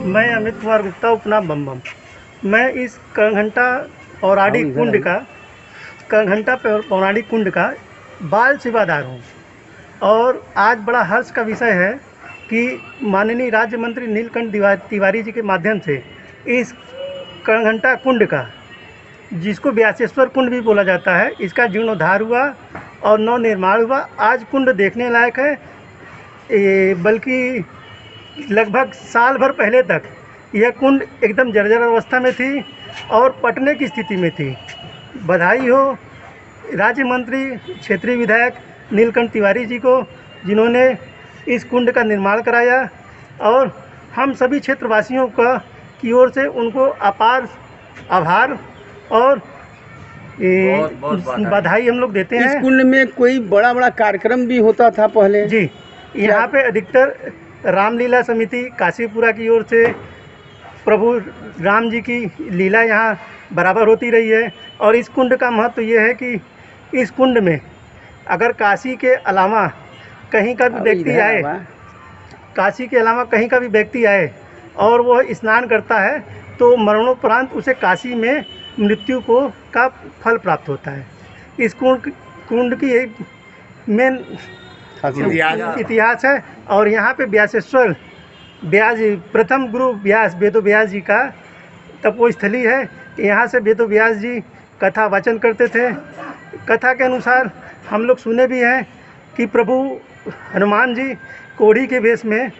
मैं अमित कुमार गुप्ता, उपनाम बम बम। मैं इस कणघंटा पौराणिक कुंड का बाल सेवादार हूँ और आज बड़ा हर्ष का विषय है कि माननीय राज्य मंत्री नीलकंठ तिवारी जी के माध्यम से इस कणघंटा कुंड का, जिसको व्यासेश्वर कुंड भी बोला जाता है, इसका जीर्णोद्धार हुआ और नवनिर्माण हुआ। आज कुंड देखने लायक है। बल्कि लगभग साल भर पहले तक यह कुंड एकदम जर्जर अवस्था में थी और पटने की स्थिति में थी। बधाई हो राज्य मंत्री क्षेत्रीय विधायक नीलकंठ तिवारी जी को, जिन्होंने इस कुंड का निर्माण कराया, और हम सभी क्षेत्रवासियों की ओर से उनको अपार आभार और बधाई हम लोग देते हैं। इस कुंड में कोई बड़ा कार्यक्रम भी होता था पहले? जी, यहाँ पे अधिकतर रामलीला समिति काशीपुरा की ओर से प्रभु राम जी की लीला यहाँ बराबर होती रही है। और इस कुंड का महत्व ये है कि इस कुंड में अगर काशी के अलावा कहीं का भी व्यक्ति आए और वह स्नान करता है तो मरणोपरांत उसे काशी में मृत्यु का फल प्राप्त होता है। इस कुंड की एक मेन इतिहास है। और यहाँ पे व्यासेश्वर व्यास, प्रथम गुरु व्यास, वेदो व्यास जी का तपोस्थली है। यहाँ से वेदो व्यास जी कथा वाचन करते थे। कथा के अनुसार हम लोग सुने भी हैं कि प्रभु हनुमान जी कोढ़ी के वेश में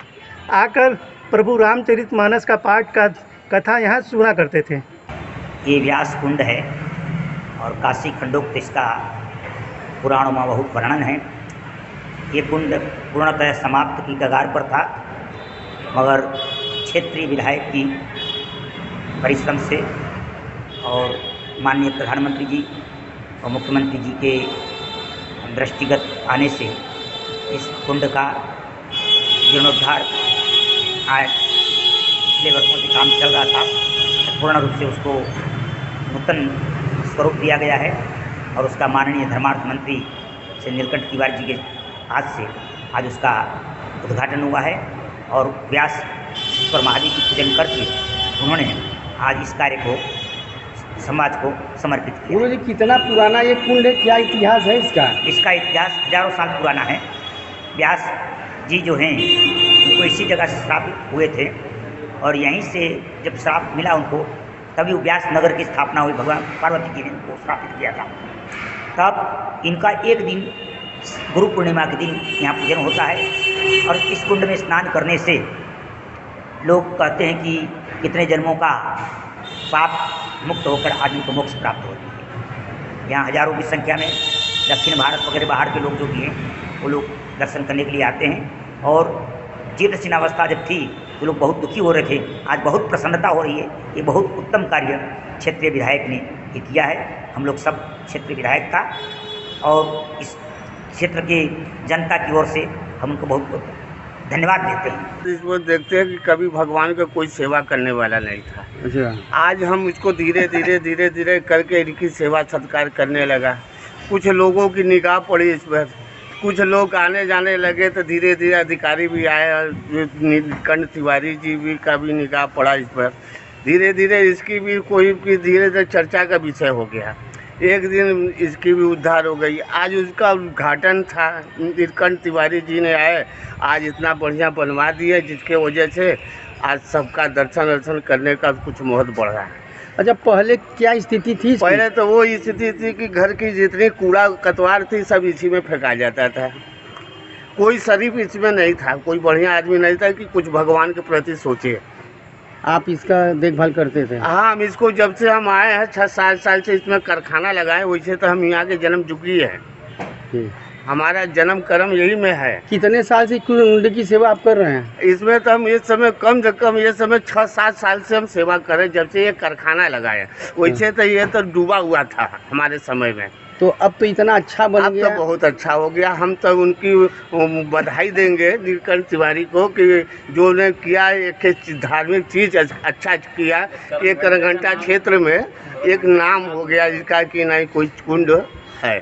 आकर प्रभु रामचरितमानस का पाठ का कथा यहाँ सुना करते थे। ये व्यास कुंड है और काशी खंडोक्त इसका पुराणों में बहुत वर्णन है। ये कुंड पूर्णतः समाप्त की कगार पर था, मगर क्षेत्रीय विधायक की परिश्रम से और माननीय प्रधानमंत्री जी और मुख्यमंत्री जी के दृष्टिगत आने से इस कुंड का जीर्णोद्धार पिछले वर्षों से काम चल रहा था। पूर्ण रूप से उसको नूतन स्वरूप दिया गया है और उसका माननीय धर्मार्थ मंत्री श्री नीलकंठ तिवारी जी के हाथ से आज उसका उद्घाटन हुआ है। और व्यासेश्वर महादेव की पूजन करके उन्होंने आज इस कार्य को समाज को समर्पित किया। गुरु जी, कितना पुराना ये कुंड है, क्या इतिहास है इसका? इसका इतिहास हजारों साल पुराना है। व्यास जी जो हैं उनको इसी जगह से स्थापित हुए थे और यहीं से जब श्राप मिला उनको, तभी व्यास नगर की स्थापना हुई। भगवान पार्वती जी ने उनको स्थापित किया था। तब इनका एक दिन गुरु पूर्णिमा के दिन यहाँ पूजन होता है और इस कुंड में स्नान करने से लोग कहते हैं कि कितने जन्मों का पाप मुक्त होकर आदमी को मोक्ष प्राप्त होती है। यहाँ हजारों की संख्या में दक्षिण भारत वगैरह बाहर के लोग जो भी हैं वो लोग दर्शन करने के लिए आते हैं। और जीर्णशीर्णावस्था जब थी तो लोग बहुत दुखी हो रहे थे, आज बहुत प्रसन्नता हो रही है। ये बहुत उत्तम कार्य क्षेत्रीय विधायक ने ये किया है। हम लोग सब क्षेत्रीय विधायक का और इस क्षेत्र के जनता की ओर से हम उनको बहुत बहुत धन्यवाद देते हैं। इसमें देखते हैं कि कभी भगवान का कोई सेवा करने वाला नहीं था। अच्छा, आज हम इसको धीरे धीरे करके इनकी सेवा सत्कार करने लगा। कुछ लोगों की निगाह पड़ी इस पर, कुछ लोग आने जाने लगे तो धीरे धीरे अधिकारी भी आए, नीलकंठ तिवारी जी भी का भी निगाह पड़ा इस पर। धीरे धीरे इसकी भी धीरे धीरे चर्चा का विषय हो गया। एक दिन इसकी भी उद्धार हो गई। आज उसका उद्घाटन था, नीलकंठ तिवारी जी ने आए, आज इतना बढ़िया बनवा दिया जिसके वजह से आज सबका दर्शन करने का कुछ महत्व बढ़ रहा है। अच्छा, पहले क्या स्थिति थी? पहले तो वो स्थिति थी कि घर की जितनी कूड़ा कतवार थी सब इसी में फेंका जाता था। कोई शरीफ इसमें नहीं था, कोई बढ़िया आदमी नहीं था कि कुछ भगवान के प्रति सोचे। आप इसका देखभाल करते थे? हाँ, हम इसको जब से हम आए हैं 6-7 साल से इसमें कारखाना लगाए। वैसे तो हम यहाँ के जन्म जुगी है, हमारा जन्म कर्म यही में है। कितने साल से कुंड की सेवा आप कर रहे हैं? इसमें तो हम इस समय कम से कम 6-7 साल से हम सेवा करें, जब से ये कारखाना लगाए। वैसे तो ये तो डूबा हुआ था हमारे समय में। तो अब तो इतना अच्छा बन गया। अब तो बहुत अच्छा हो गया। हम तो उनकी बधाई देंगे नीलकंठ तिवारी को कि जो ने किया, एक धार्मिक चीज़ अच्छा किया। एक कणघंटा क्षेत्र में एक नाम हो गया इसका कि नहीं कोई कुंड है।